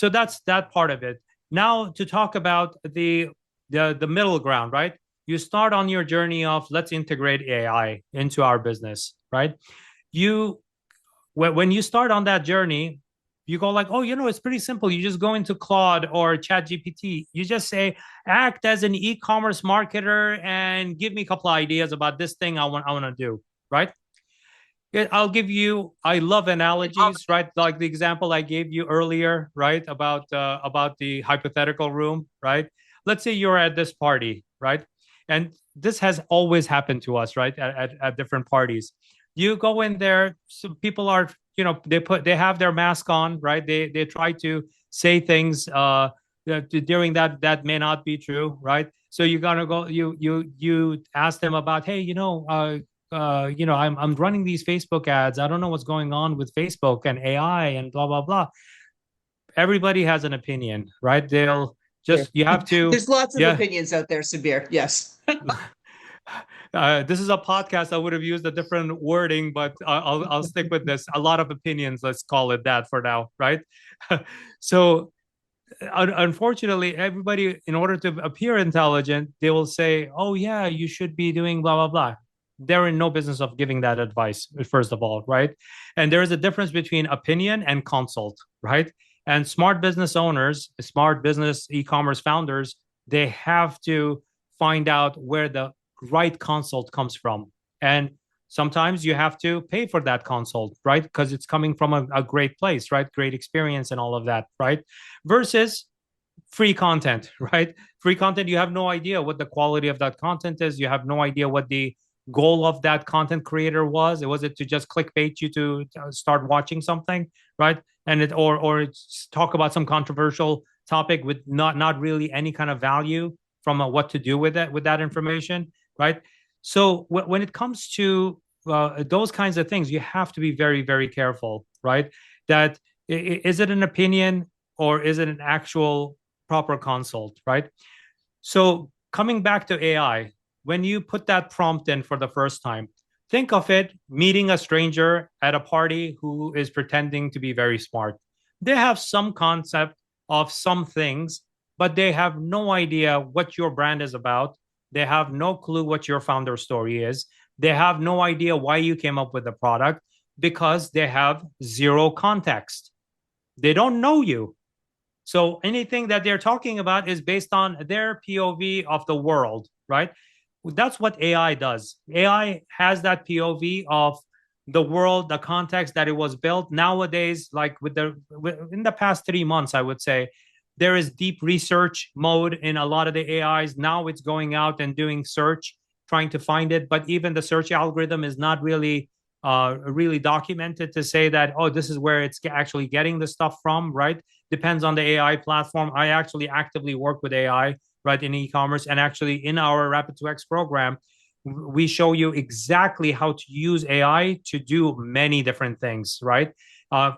that's that part of it. Now to talk about the middle ground, right? You start on your journey of, let's integrate AI into our business, right? When you start on that journey, you go like, it's pretty simple. You just go into Claude or ChatGPT. You just say, act as an e-commerce marketer and give me a couple of ideas about this thing I want to do, right? I'll give you, I love analogies, right? Like the example I gave you earlier, right? About the hypothetical room, right? Let's say you're at this party, right? And this has always happened to us, right? At different parties. You go in there, some people are, they have their mask on, right? They try to say things during that may not be true, right? So you're gonna go, you ask them about, hey, I'm running these Facebook ads. I don't know what's going on with Facebook and AI and blah blah blah. Everybody has an opinion, right? They'll Sure. just, you have to, There's lots of yeah. opinions out there, Sabir. Yes. This is a podcast. I would have used a different wording, but I'll stick with this. A lot of opinions. Let's call it that for now, right? So unfortunately, everybody, in order to appear intelligent, they will say, oh yeah, you should be doing blah blah blah. They're in no business of giving that advice, first of all, right? And there is a difference between opinion and consult, right? And smart business owners, smart business e-commerce founders, they have to find out where the right consult comes from. And sometimes you have to pay for that consult, right? Because it's coming from a great place, right? Great experience and all of that, right? Versus free content, right? Free content, you have no idea what the quality of that content is. You have no idea what the goal of that content creator was. Was it to just clickbait you to start watching something, right? And or talk about some controversial topic with not really any kind of value from what to do with that information, right? So when it comes to those kinds of things, you have to be very, very careful, right? That is it an opinion or is it an actual proper consult, right? So coming back to AI, when you put that prompt in for the first time, think of it meeting a stranger at a party who is pretending to be very smart. They have some concept of some things, but they have no idea what your brand is about. They have no clue what your founder story is. They have no idea why you came up with the product because they have zero context. They don't know you. So anything that they're talking about is based on their POV of the world, right? That's what AI does. AI has that POV of the world, the context that it was built. Nowadays, like in the past 3 months, I would say, there is deep research mode in a lot of the AIs. Now it's going out and doing search, trying to find it. But even the search algorithm is not really documented to say that, oh, this is where it's actually getting the stuff from, right? Depends on the AI platform. I actually actively work with AI, right, in e-commerce. And actually in our Rapid 2X program, we show you exactly how to use AI to do many different things, right?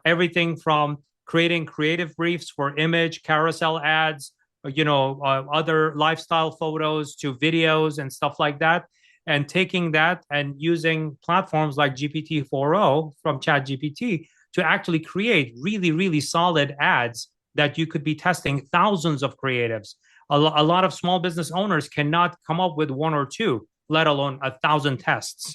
Everything from creating creative briefs for image, carousel ads, other lifestyle photos to videos and stuff like that. And taking that and using platforms like GPT-4o from ChatGPT to actually create really, really solid ads that you could be testing thousands of creatives. A lot of small business owners cannot come up with one or two, let alone 1,000 tests,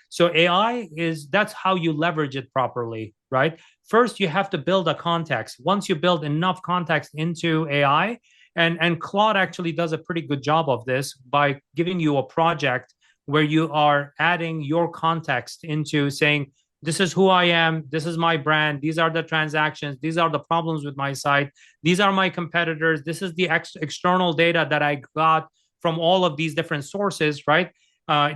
So AI that's how you leverage it properly, right? First, you have to build a context. Once you build enough context into AI, and Claude actually does a pretty good job of this by giving you a project where you are adding your context into saying, this is who I am, this is my brand, these are the transactions, these are the problems with my site, these are my competitors, this is the external data that I got from all of these different sources, right?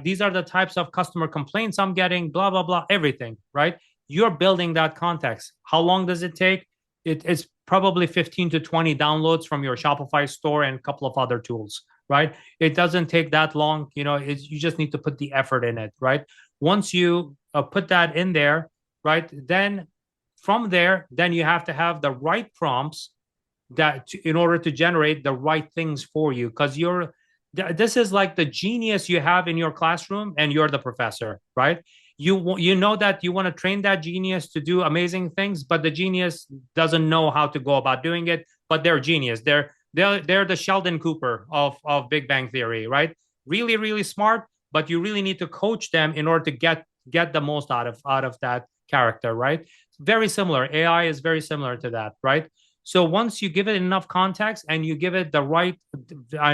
These are the types of customer complaints I'm getting, blah, blah, blah, everything, right? You're building that context. How long does it take? It's probably 15 to 20 downloads from your Shopify store and a couple of other tools, right? It doesn't take that long. You just need to put the effort in it, right? Once you put that in there, right, then from there, then you have to have the right prompts in order to generate the right things for you, because this is like the genius you have in your classroom and you're the professor, right? You know that you want to train that genius to do amazing things, but the genius doesn't know how to go about doing it, but they're genius. They're the Sheldon Cooper of Big Bang Theory, right? Really, really smart, but you really need to coach them in order to get the most out of that character, right? Very similar. AI is very similar to that, right? So once you give it enough context and you give it the right,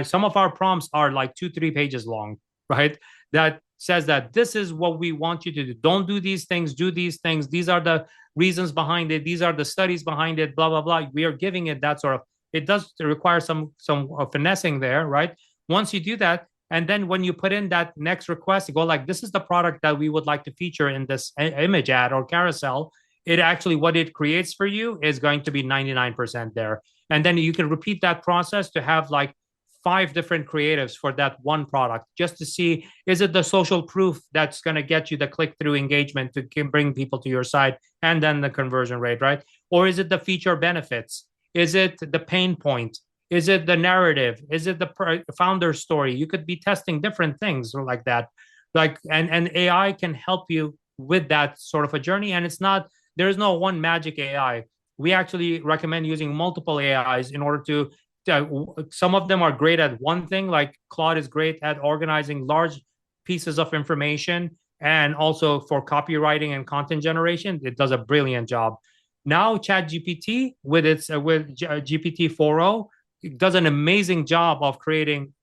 some of our prompts are like 2-3 pages long, right? That says that this is what we want you to do. Don't do these things, do these things. These are the reasons behind it. These are the studies behind it, blah, blah, blah. We are giving it that sort of, it does require some finessing there, right? Once you do that, and then when you put in that next request, you go like, this is the product that we would like to feature in this image ad or carousel. It actually, what it creates for you is going to be 99% there. And then you can repeat that process to have like 5 different creatives for that one product, just to see, is it the social proof that's going to get you the click-through engagement to bring people to your site, and then the conversion rate, right? Or is it the feature benefits? Is it the pain point? Is it the narrative? Is it the founder story? You could be testing different things like that. Like, and AI can help you with that sort of a journey. And it's not, there's no one magic AI. We actually recommend using multiple AIs in order to, some of them are great at one thing, like Claude is great at organizing large pieces of information, and also for copywriting and content generation, it does a brilliant job. Now ChatGPT with GPT 4.0 does an amazing job of creating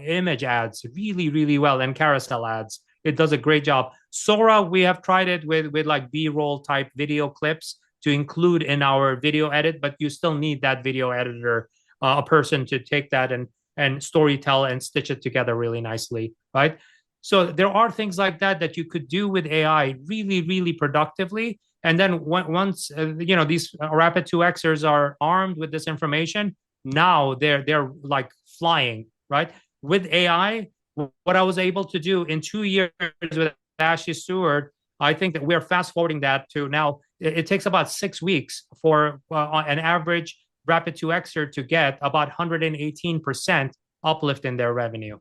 image ads really, really well, and carousel ads. It does a great job. Sora, we have tried it with like B-roll type video clips to include in our video edit, but you still need that video editor, a person to take that and storytell and stitch it together really nicely, right? So there are things like that you could do with AI really, really productively. And then once these rapid 2Xers are armed with this information, now they're like flying, right? With AI, what I was able to do in 2 years with Ashley Stewart, I think that we're fast forwarding that to now. It takes about 6 weeks for an average rapid 2Xer to get about 118% uplift in their revenue.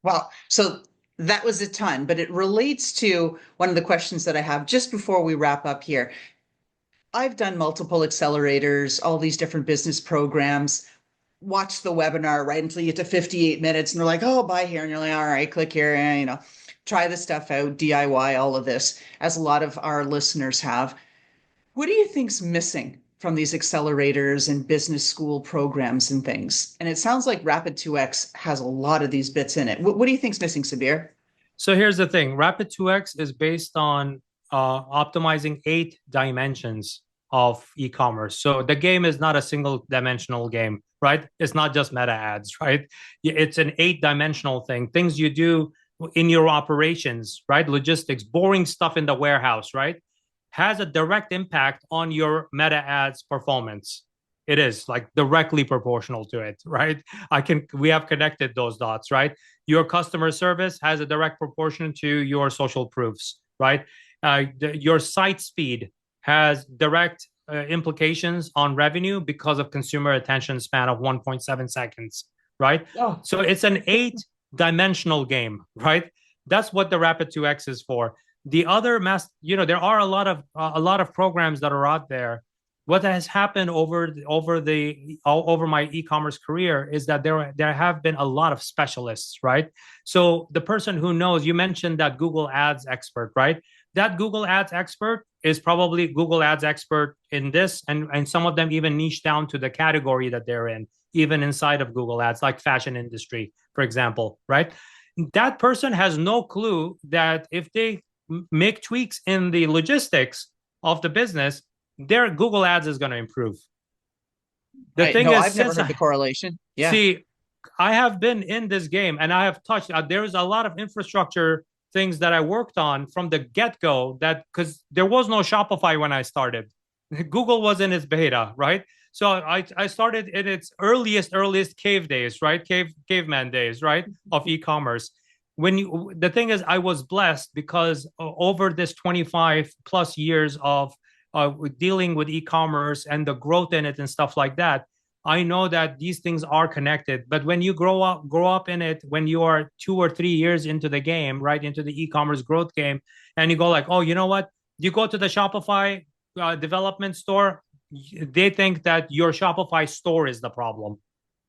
Wow. So that was a ton, but it relates to one of the questions that I have just before we wrap up here. I've done multiple accelerators, all these different business programs, watch the webinar right until you get to 58 minutes and they're like, oh, buy here. And you're like, all right, click here, and, try the stuff out, DIY, all of this, as a lot of our listeners have. What do you think's missing from these accelerators and business school programs and things? And it sounds like Rapid 2X has a lot of these bits in it. What do you think's missing, Sabir? So here's the thing. Rapid 2X is based on optimizing 8 dimensions of e-commerce. So the game is not a single dimensional game, right? It's not just meta ads, right? It's an 8-dimensional thing. Things you do in your operations, right? Logistics, boring stuff in the warehouse, right? Has a direct impact on your meta ads performance. It is like directly proportional to it, right? We have connected those dots, right? Your customer service has a direct proportion to your social proofs, right? Your site speed has direct implications on revenue because of consumer attention span of 1.7 seconds, right? Oh. So it's an 8-dimensional game, right? That's what the Rapid 2X is for. The other there are a lot of programs that are out there. What has happened over my e-commerce career is that there have been a lot of specialists, right? So the person who knows, you mentioned that Google Ads expert, right? That Google Ads expert is probably Google Ads expert in this, and some of them even niche down to the category that they're in, even inside of Google Ads, like fashion industry, for example, right? That person has no clue that if they make tweaks in the logistics of the business, their Google Ads is going to improve. The thing is, I've never heard the correlation. Yeah. See, I have been in this game and I have touched, there's a lot of infrastructure things that I worked on from the get-go, that because there was no Shopify when I started. Google was in its beta, right? So I started in its earliest cave days, right? Caveman days, right? Of e-commerce. The thing is, I was blessed because over this 25 plus years of dealing with e-commerce and the growth in it and stuff like that, I know that these things are connected. But when you grow up in it, when you are 2 or 3 years into the game, right, into the e-commerce growth game, and you go like, oh, you know what? You go to the Shopify development store, they think that your Shopify store is the problem,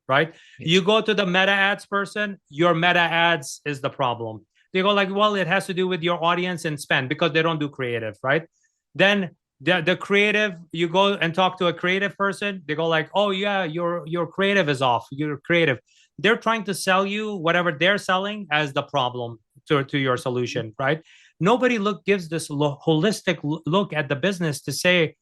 right? Yes. You go to the meta ads person, your meta ads is the problem. They go like, well, it has to do with your audience and spend, because they don't do creative, right? Then the creative, you go and talk to a creative person, they go like, oh yeah, your creative is off, you're creative. They're trying to sell you whatever they're selling as the problem. to your solution, right? Nobody gives this holistic look at the business to say,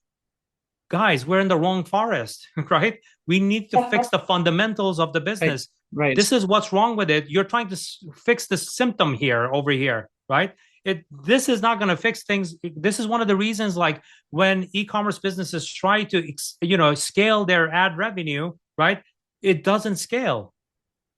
guys, we're in the wrong forest, right? We need to fix the fundamentals of the business. Right. This is what's wrong with it. You're trying to fix the symptom here, over here, right? This is not going to fix things. This is one of the reasons, like when e-commerce businesses try to, scale their ad revenue, right? It doesn't scale.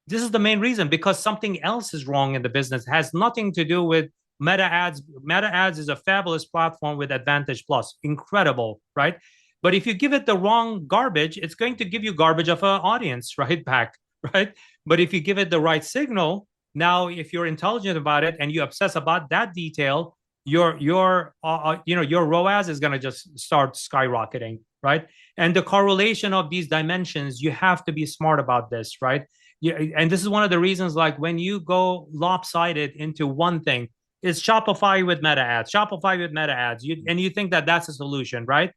This is the main reason, because something else is wrong in the business. It has nothing to do with Meta Ads. Meta Ads is a fabulous platform with Advantage Plus, incredible, right? But if you give it the wrong garbage, it's going to give you garbage of an audience right back, right? But if you give it the right signal, now if you're intelligent about it and you obsess about that detail, your ROAS is going to just start skyrocketing, right? And the correlation of these dimensions, you have to be smart about this, right? And this is one of the reasons, like when you go lopsided into one thing, it's Shopify with Meta Ads, Shopify with Meta Ads, and you think that that's a solution, right?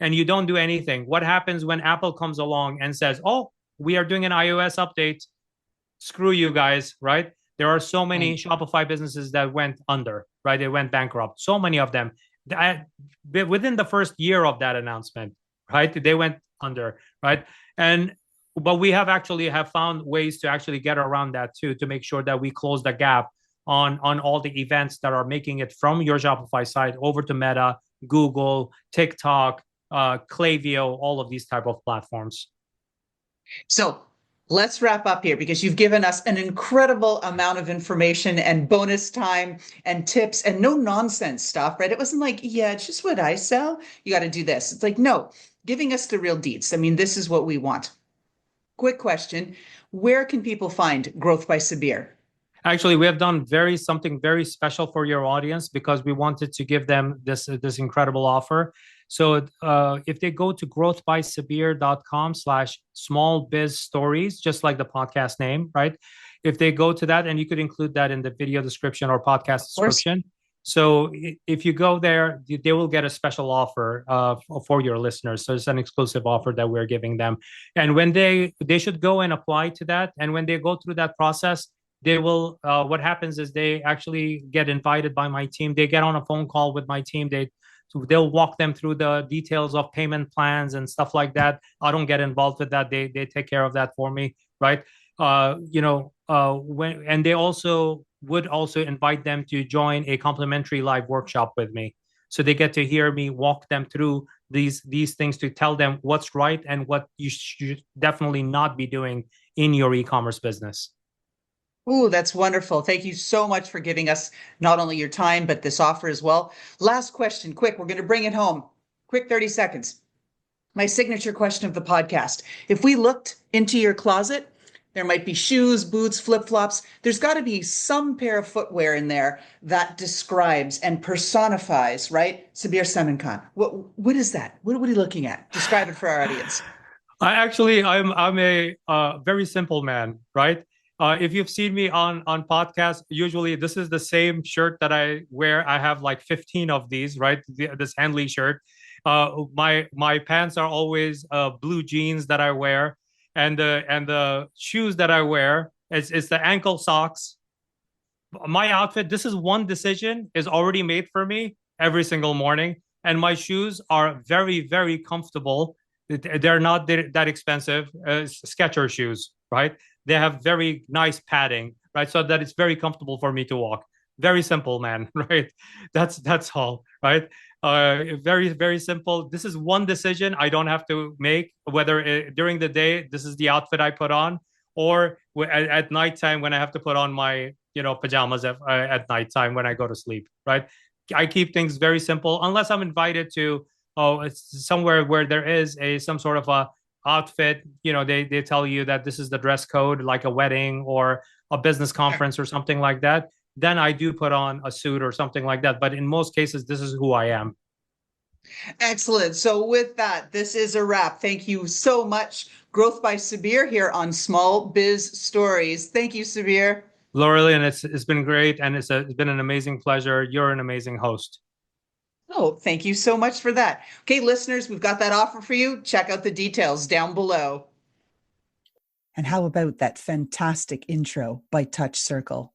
And you don't do anything. What happens when Apple comes along and says, oh, we are doing an iOS update? Screw you guys, right? There are so many Shopify businesses that went under, right? They went bankrupt. So many of them. Within the first year of that announcement, right? They went under, right? But we have found ways to actually get around that too, to make sure that we close the gap on all the events that are making it from your Shopify site over to Meta, Google, TikTok, Klaviyo, all of these type of platforms. So let's wrap up here, because you've given us an incredible amount of information and bonus time and tips and no nonsense stuff, right? It wasn't like, yeah, it's just what I sell. You got to do this. It's like, no, giving us the real deets. I mean, this is what we want. Quick question. Where can people find Growth by Sabir? Actually, we have done something very special for your audience, because we wanted to give them this incredible offer. So if they go to growthbysabir.com/smallbizstories, just like the podcast name, right? If they go to that, and you could include that in the video description or podcast description. So if you go there, they will get a special offer for your listeners. So it's an exclusive offer that we're giving them. And when they should go and apply to that. And when they go through that process, they will, what happens is they actually get invited by my team. They get on a phone call with my team. They'll walk them through the details of payment plans and stuff like that. I don't get involved with that. They take care of that for me, right? And they would also invite them to join a complimentary live workshop with me. So they get to hear me walk them through these things, to tell them what's right and what you should definitely not be doing in your e-commerce business. Ooh, that's wonderful. Thank you so much for giving us not only your time, but this offer as well. Last question, quick. We're going to bring it home. Quick 30 seconds. My signature question of the podcast. If we looked into your closet, there might be shoes, boots, flip-flops. There's got to be some pair of footwear in there that describes and personifies, right? Sabir Semerkant. What is that? What are we looking at? Describe it for our audience. I'm a very simple man, right? If you've seen me on podcasts, usually this is the same shirt that I wear. I have like 15 of these, right? This Handley shirt. My pants are always blue jeans that I wear, and the shoes that I wear is the ankle socks. My outfit, this is one decision, is already made for me every single morning, and my shoes are very, very comfortable. They're not that expensive. Skechers shoes, right? They have very nice padding, right? So that it's very comfortable for me to walk. Very simple, man, right? That's all, right? Very, very simple. This is one decision I don't have to make, whether during the day, this is the outfit I put on, or at nighttime when I have to put on my, pajamas at nighttime when I go to sleep, right? I keep things very simple, unless I'm invited to somewhere where there is some sort of a outfit. They tell you that this is the dress code, like a wedding or a business conference or something like that. Then I do put on a suit or something like that. But in most cases, this is who I am. Excellent. So with that, this is a wrap. Thank you so much. Growth by Sabir here on Small Biz Stories. Thank you, Sabir. Lorelyn, it's been great, and it's been an amazing pleasure. You're an amazing host. Oh, thank you so much for that. Okay, listeners, we've got that offer for you. Check out the details down below. And how about that fantastic intro by Touch Circle?